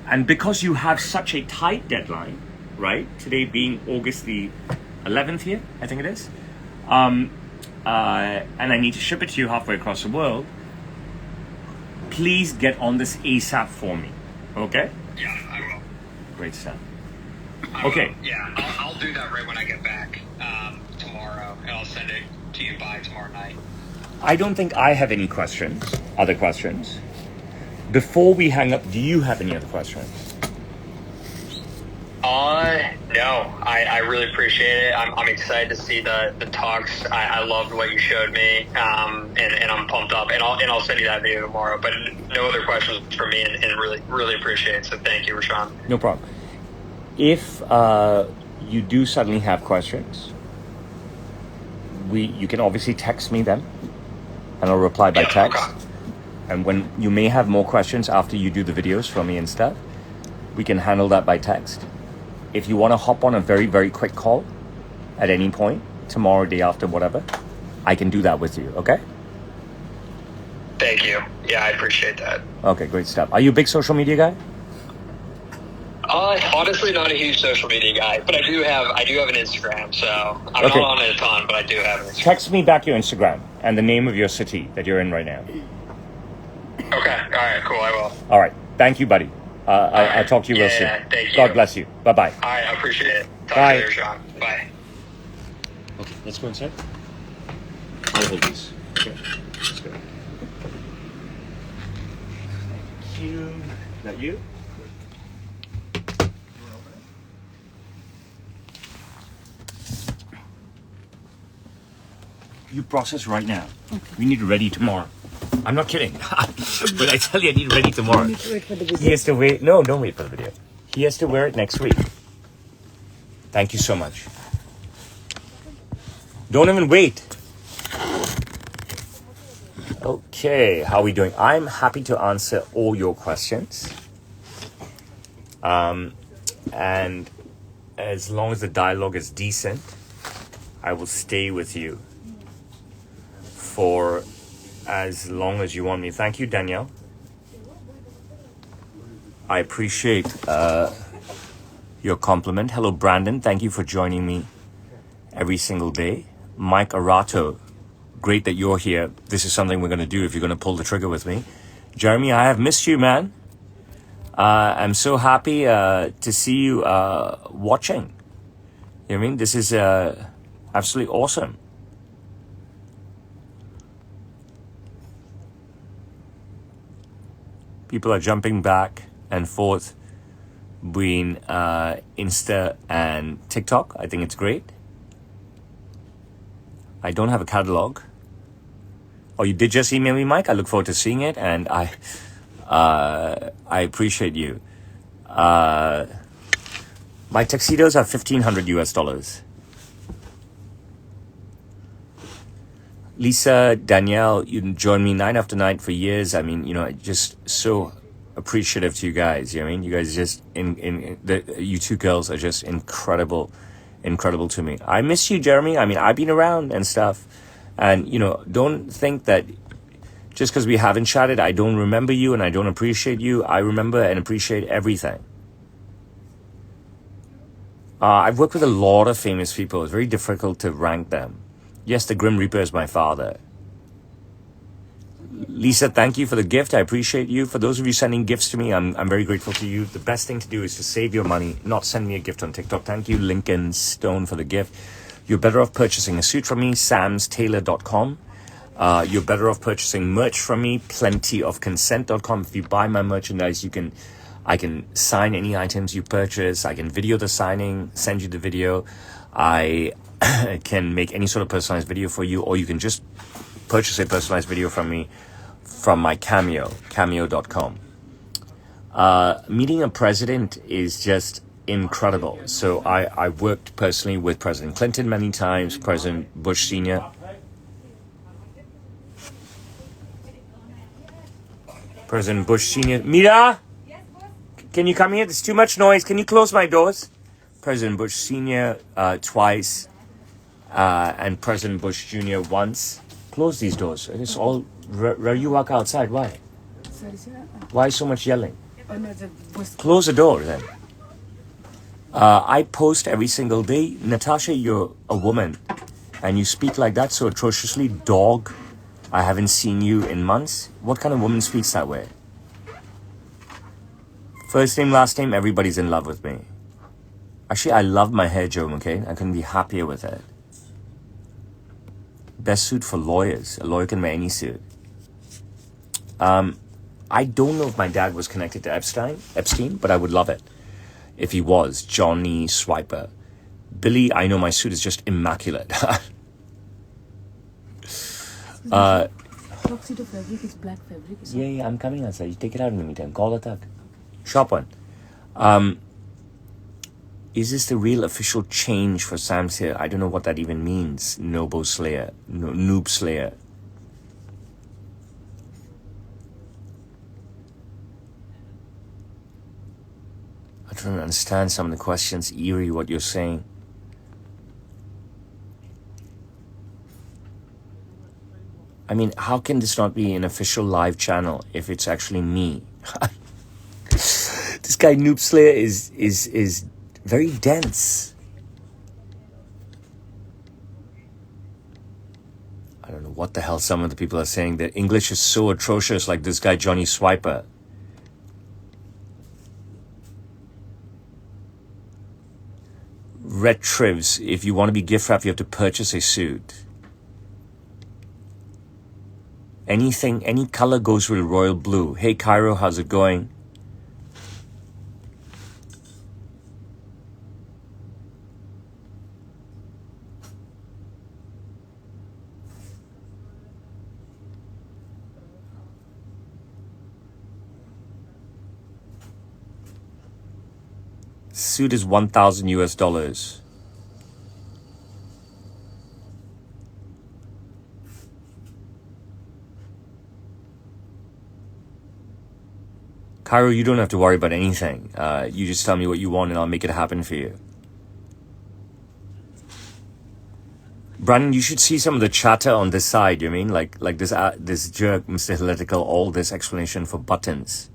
S1: and because you have such a tight deadline, right? Today being August the 11th here, I think it is, and I need to ship it to you halfway across the world. Please get on this ASAP for me, okay?
S2: Yeah, I will.
S1: Great stuff.
S2: Okay. Yeah, I'll do that right when I get back tomorrow, and I'll send it to you by tomorrow night.
S1: I don't think I have any other questions. Before we hang up, do you have any other questions?
S2: No. I really appreciate it. I'm excited to see the talks. I loved what you showed me, and I'm pumped up. And I'll send you that video tomorrow. But no other questions for me, and really appreciate it. So thank you, Roshan.
S1: No problem. If you do suddenly have questions, you can obviously text me them, and I'll reply by text. Okay. And when you may have more questions after you do the videos for me and stuff, we can handle that by text. If you want to hop on a very, very quick call at any point, tomorrow, day after, whatever, I can do that with you, okay?
S2: Thank you. Yeah, I appreciate that.
S1: Okay, great stuff. Are you a big social media guy?
S2: Honestly, not a huge social media guy, but I do have an Instagram, so I'm not on it a ton, but I do have an Instagram.
S1: Text me back your Instagram and the name of your city that you're in right now.
S2: Okay. All right. Cool. I will.
S1: All right. Thank you, buddy. I'll talk to you real soon.
S2: Thank you.
S1: God bless you. Bye-bye.
S2: All right. I appreciate it. Talk
S1: Bye.
S2: to you later, Sean. Bye.
S1: Okay. Let's go inside. I'll hold these. Okay. Let's go. Thank you. Is that you? You process right now. Okay. We need it ready tomorrow. I'm not kidding. But I tell you, I need it ready tomorrow.
S3: You need to wait for the video.
S1: He has to wait. No, don't wait for the video. He has to wear it next week. Thank you so much. Don't even wait. Okay, how are we doing? I'm happy to answer all your questions. And as long as the dialogue is decent, I will stay with you for as long as you want me. Thank you, Danielle. I appreciate your compliment. Hello, Brandon. Thank you for joining me every single day. Mike Arato, great that you're here. This is something we're going to do if you're going to pull the trigger with me. Jeremy, I have missed you, man. I'm so happy to see you watching. You know what I mean? This is absolutely awesome. People are jumping back and forth between Insta and TikTok. I think it's great. I don't have a catalog. Oh, you did just email me, Mike? I look forward to seeing it, and I appreciate you. My tuxedos are $1,500 US. Lisa, Danielle, you joined me night after night for years. I mean, just so appreciative to you guys. You know what I mean? You guys just you two girls are just incredible to me. I miss you, Jeremy. I mean, I've been around and stuff, and don't think that just because we haven't chatted, I don't remember you and I don't appreciate you. I remember and appreciate everything. I've worked with a lot of famous people. It's very difficult to rank them. Yes, the Grim Reaper is my father. Lisa, thank you for the gift. I appreciate you. For those of you sending gifts to me, I'm very grateful to you. The best thing to do is to save your money, not send me a gift on TikTok. Thank you, Lincoln Stone, for the gift. You're better off purchasing a suit from me, samstailor.com. You're better off purchasing merch from me, plentyofconsent.com. If you buy my merchandise, I can sign any items you purchase. I can video the signing, send you the video. I can make any sort of personalized video for you, or you can just purchase a personalized video from me from my cameo.com. Meeting a president is just incredible. So I worked personally with President Clinton many times, President Bush Sr. President Bush Sr. Mira, can you come here? There's too much noise. Can you close my doors? President Bush Sr. Twice, and President Bush Jr. once. Close these doors. It's all where you walk outside. Why?
S3: Sorry, sir.
S1: Why so much yelling?
S3: Oh, no, the was
S1: Close the door then. I post every single day. Natasha, you're a woman and you speak like that so atrociously. Dog, I haven't seen you in months. What kind of woman speaks that way? First name, last name, everybody's in love with me. Actually, I love my hair, Joe McCain. I couldn't be happier with it. Best suit for lawyers. A lawyer can wear any suit. I don't know if my dad was connected to Epstein, but I would love it if he was. Johnny Swiper. Billy, I know my suit is just immaculate.
S3: tuxedo fabric is black fabric.
S1: Yeah, I'm coming outside. You take it out in the meantime. Call it up. Shop one. Is this the real official change for Sam's here? I don't know what that even means. Noob Slayer. I don't understand some of the questions. Eerie, what you're saying. I mean, how can this not be an official live channel if it's actually me? This guy Noob Slayer is very dense. I don't know what the hell some of the people are saying. Their English is so atrocious, like this guy Johnny Swiper. Retrivs, if you want to be gift wrapped, you have to purchase a suit. Anything, any color goes with royal blue. Hey Cairo, how's it going? Suit is $1,000 US. Cairo, you don't have to worry about anything. You just tell me what you want and I'll make it happen for you. Brandon, you should see some of the chatter on this side, you mean? Like this jerk, Mr. Political, all this explanation for buttons.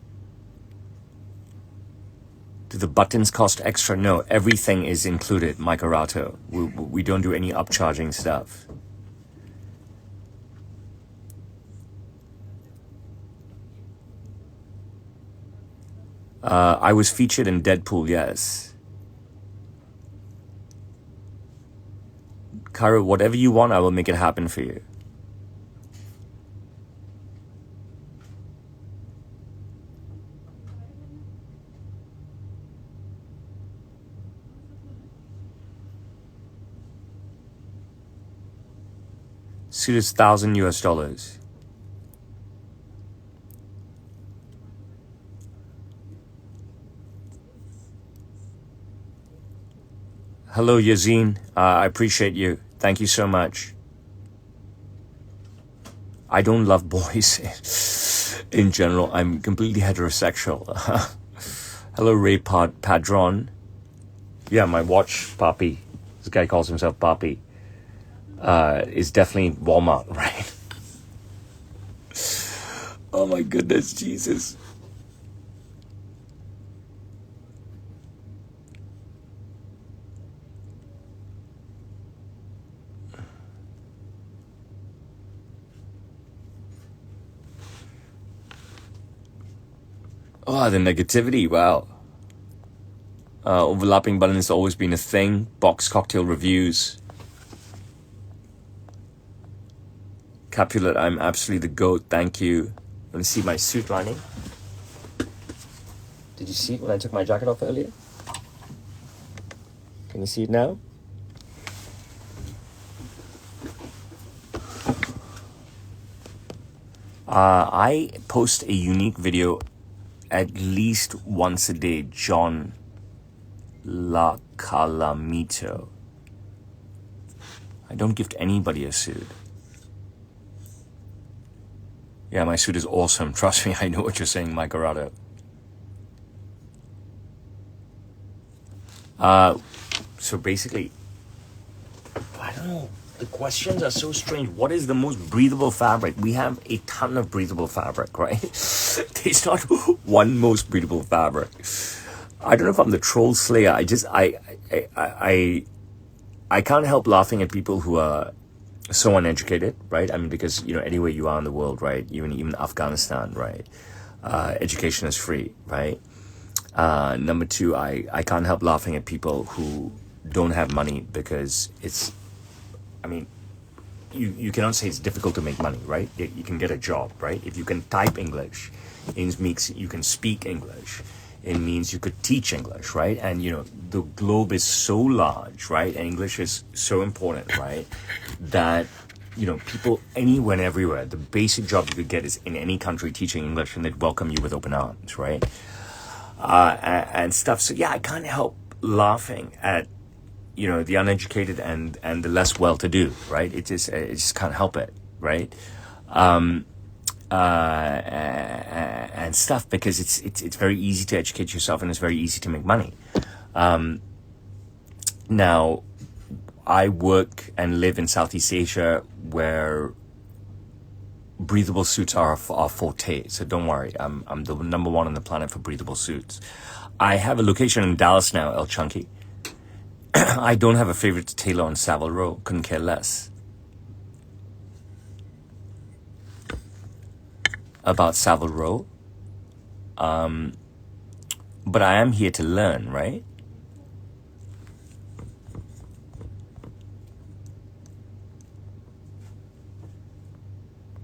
S1: Do the buttons cost extra? No, everything is included, Mike Arato. We don't do any upcharging stuff. I was featured in Deadpool, yes. Cairo, whatever you want, I will make it happen for you. Suit is $1,000 US. Hello, Yazin. I appreciate you. Thank you so much. I don't love boys in general. I'm completely heterosexual. Hello, Ray Padron. Yeah, my watch, Papi. This guy calls himself Papi. Is definitely Walmart, right? Oh my goodness, Jesus. Oh, the negativity. Wow. Overlapping button has always been a thing. Box cocktail reviews. Capulet, I'm absolutely the GOAT. Thank you. Want to see my suit lining? Did you see it when I took my jacket off earlier? Can you see it now? I post a unique video at least once a day. John La Calamito. I don't gift anybody a suit. Yeah, my suit is awesome. Trust me, I know what you're saying, Mike Arado. So basically, I don't know. The questions are so strange. What is the most breathable fabric? We have a ton of breathable fabric, right? There's not one most breathable fabric. I don't know if I'm the troll slayer. I can't help laughing at people who are so uneducated, right? I mean, because, you know, anywhere you are in the world, right? Even Afghanistan, right? Education is free, right? Number two, I can't help laughing at people who don't have money because it's, I mean, you cannot say it's difficult to make money, right? You can get a job, right? If you can type English, it means you can speak English. It means you could teach English, right? And, you know, the globe is so large, right? And English is so important, right? That, you know, people anywhere and everywhere, the basic job you could get is in any country teaching English, and they'd welcome you with open arms, right? And stuff. So, yeah, I can't help laughing at, you know, the uneducated and the less well-to-do, right? I just can't help it, right? And stuff, because it's very easy to educate yourself and it's very easy to make money. Now, I work and live in Southeast Asia where breathable suits are forte, so don't worry. I'm the number one on the planet for breathable suits. I have a location in Dallas now, El Chunky. I don't have a favorite tailor on Savile Row. Couldn't care less about Savile Row. But I am here to learn, right?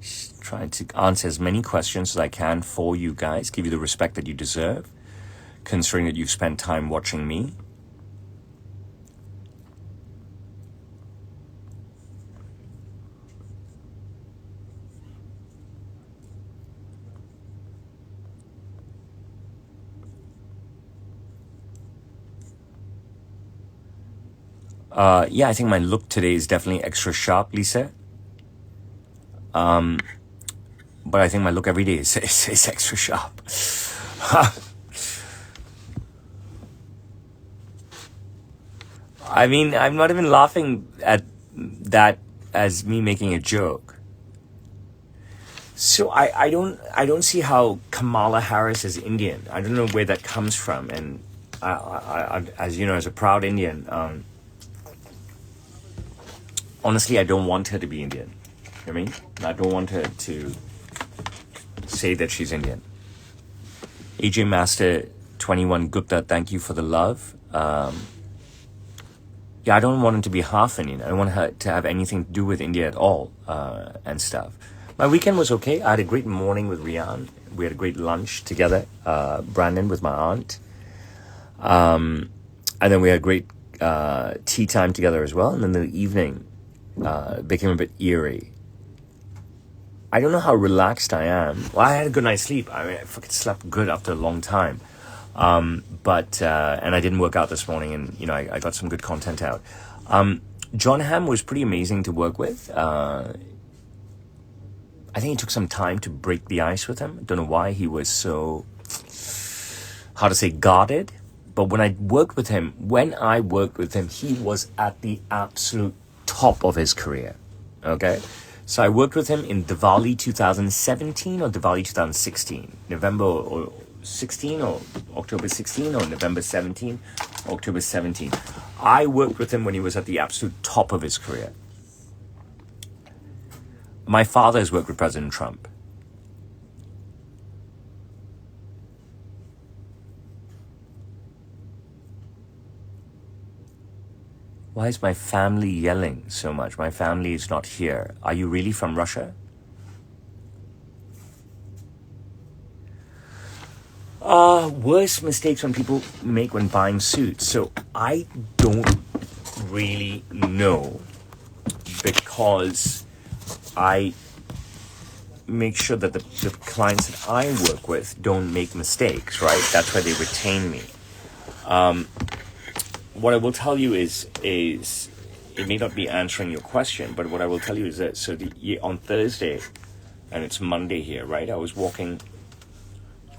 S1: Just trying to answer as many questions as I can for you guys, give you the respect that you deserve, considering that you've spent time watching me. Yeah, I think my look today is definitely extra sharp, Lisa. But I think my look every day is extra sharp. I mean, I'm not even laughing at that as me making a joke. So I don't see how Kamala Harris is Indian. I don't know where that comes from. And I as you know, as a proud Indian, honestly, I don't want her to be Indian. You know what I mean? I don't want her to say that she's Indian. AJ Master 21 Gupta, thank you for the love. Yeah, I don't want her to be half Indian. I don't want her to have anything to do with India at all, and stuff. My weekend was okay. I had a great morning with Rian. We had a great lunch together, Brandon with my aunt. And then we had a great tea time together as well. And then the evening became a bit eerie. I don't know how relaxed I am. Well, I had a good night's sleep. I mean, I fucking slept good after a long time. But and I didn't work out this morning, and, you know, I got some good content out. John Hamm was pretty amazing to work with. I think it took some time to break the ice with him. I don't know why he was so, how to say, guarded. But when I worked with him, he was at the absolute top of his career. Okay? So I worked with him in Diwali 2017 or Diwali 2016. November or 16 or October 16 or November 17, October 17. I worked with him when he was at the absolute top of his career. My father has worked with President Trump. Why is my family yelling so much? My family is not here. Are you really from Russia? Worst mistakes when people make when buying suits. So I don't really know, because I make sure that the clients that I work with don't make mistakes, right? That's why they retain me. What I will tell you is it may not be answering your question, but what I will tell you is that, so on Thursday, and it's Monday here, right? I was walking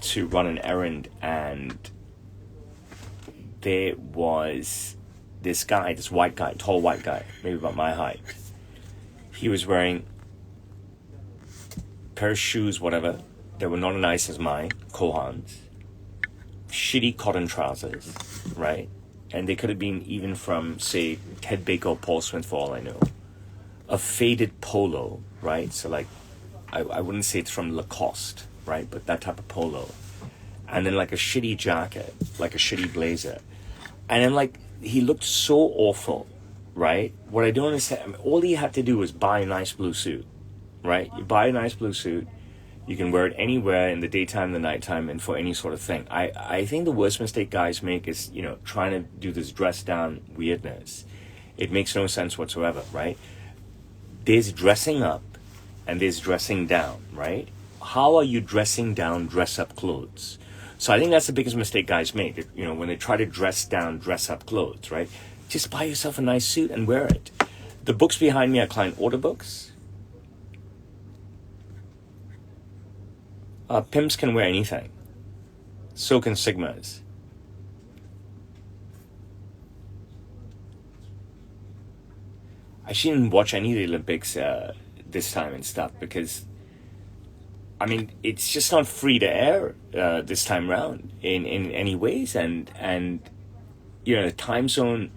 S1: to run an errand, and there was this guy, this white guy, tall white guy, maybe about my height. He was wearing a pair of shoes, whatever. They were not as nice as mine, Kohans. Shitty cotton trousers, right? And they could have been even from, say, Ted Baker or Paul Smith, for all I know. A faded polo, right? So, like, I wouldn't say it's from Lacoste, right? But that type of polo. And then, like, a shitty jacket, like a shitty blazer. And then, like, he looked so awful, right? What I don't understand, I mean, all he had to do was buy a nice blue suit, right? You buy a nice blue suit. You can wear it anywhere in the daytime, the nighttime, and for any sort of thing. I think the worst mistake guys make is, trying to do this dress down weirdness. It makes no sense whatsoever, right? There's dressing up and there's dressing down, right? How are you dressing down dress up clothes? So I think that's the biggest mistake guys make, when they try to dress down dress up clothes, right? Just buy yourself a nice suit and wear it. The books behind me are client order books. Pimps can wear anything. So can Sigmas. I shouldn't watch any of the Olympics this time and stuff, because, I mean, it's just not free to air this time round in any ways. And the time zone,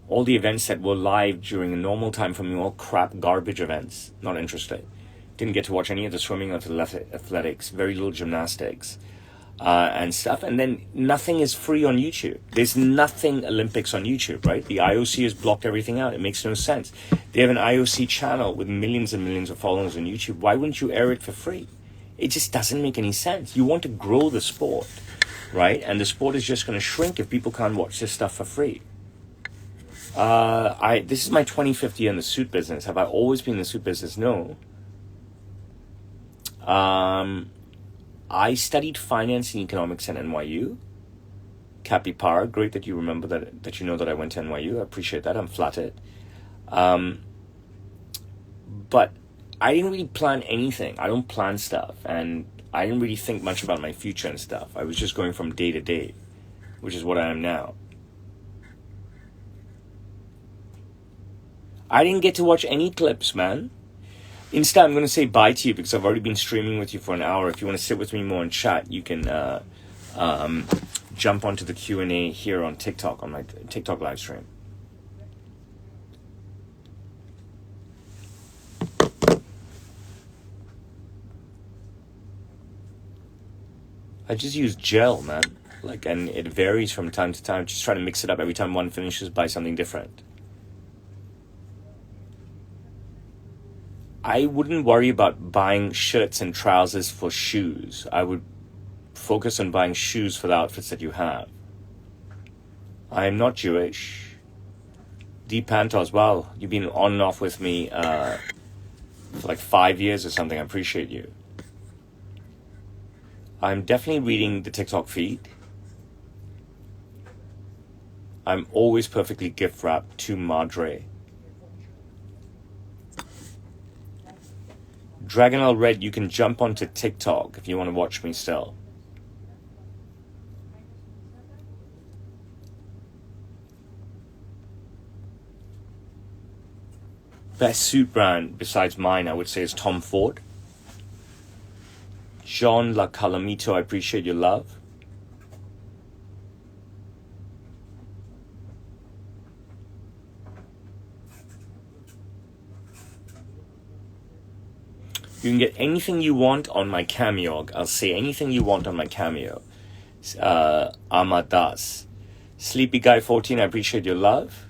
S1: all the events that were live during a normal time for me, all crap, garbage events. Not interested. Didn't get to watch any of the swimming or athletics, very little gymnastics and stuff. And then nothing is free on YouTube. There's nothing Olympics on YouTube, right? The IOC has blocked everything out. It makes no sense. They have an IOC channel with millions and millions of followers on YouTube. Why wouldn't you air it for free? It just doesn't make any sense. You want to grow the sport, right? And the sport is just going to shrink if people can't watch this stuff for free. This is my 25th year in the suit business. Have I always been in the suit business? No. I studied finance and economics at NYU. Capybara, great that you remember that you know that I went to NYU. I appreciate that. I'm flattered. But I didn't really plan anything. I don't plan stuff. And I didn't really think much about my future and stuff. I was just going from day to day, which is what I am now. I didn't get to watch any clips, man. Instead, I'm going to say bye to you because I've already been streaming with you for an hour. If you want to sit with me more and chat, you can jump onto the Q&A here on TikTok, on my TikTok live stream. I just use gel, man. And it varies from time to time. Just try to mix it up. Every time one finishes, buy something different. I wouldn't worry about buying shirts and trousers for shoes. I would focus on buying shoes for the outfits that you have. I am not Jewish. Deep Pantos, wow, you've been on and off with me for like 5 years or something. I appreciate you. I'm definitely reading the TikTok feed. I'm always perfectly gift wrapped to Madre. Dragonel Red, you can jump onto TikTok if you want to watch me still. Best suit brand besides mine, I would say, is Tom Ford. John La Calamito, I appreciate your love. You can get anything you want on my Cameo. I'll say anything you want on my Cameo. Amadas. Sleepy Guy 14, I appreciate your love.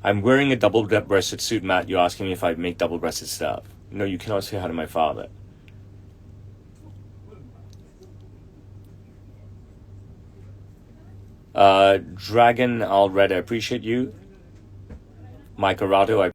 S1: I'm wearing a double-breasted suit, Matt. You're asking me if I make double-breasted stuff. No, you cannot say hi to my father. Dragon Alred, I appreciate you. Mike Arado, I